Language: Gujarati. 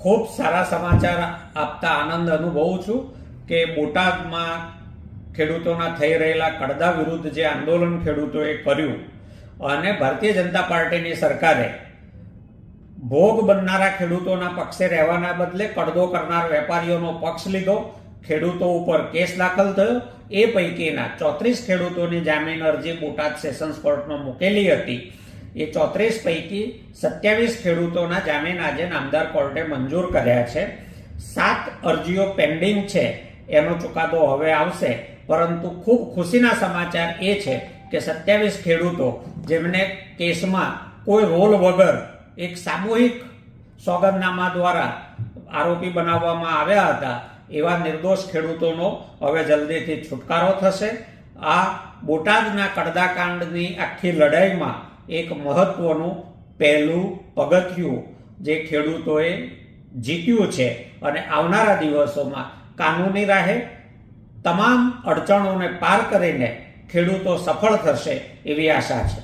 ખૂબ સારા સમાચાર આપતા આનંદ અનુભવું છું કે બોટાદમાં ખેડૂતોના થઈ રહેલા કડદા વિરુદ્ધ જે આંદોલન ખેડૂતોએ કર્યું અને ભારતીય જનતા પાર્ટીની સરકારે ભોગ બનનારા ખેડૂતોના પક્ષે રહેવાના બદલે કડદો કરનાર વેપારીઓનો પક્ષ લીધો, ખેડૂતો ઉપર કેસ દાખલ થયો. એ પૈકીના 34 ખેડૂતોની જામીન અરજી બોટાદ સેશન્સ કોર્ટમાં મૂકેલી હતી. એ 34 પૈકી 27 ખેડૂતોના જામીન આજે નામદાર કોર્ટે મંજૂર કર્યા છે. 7 અરજીઓ પેન્ડિંગ છે, એનો ચુકાદો હવે આવશે. પરંતુ ખૂબ ખુશીના સમાચાર એ છે કે 27 ખેડૂતો જેમને કેસમાં કોઈ રોલ વગર એક સામૂહિક સોગંદનામા દ્વારા આરોપી બનાવવામાં આવ્યા હતા, એવા નિર્દોષ ખેડૂતોનો હવે જલ્દીથી છુટકારો થશે. આ બોટાદના કડદાકાંડની આખી લડાઈમાં એક મહત્વનું પહેલું પગથિયું જે ખેડૂતોએ જીત્યું છે અને આવનારા દિવસોમાં કાનૂની રાહે તમામ અડચણોને પાર કરીને ખેડૂતો સફળ થશે એવી આશા છે.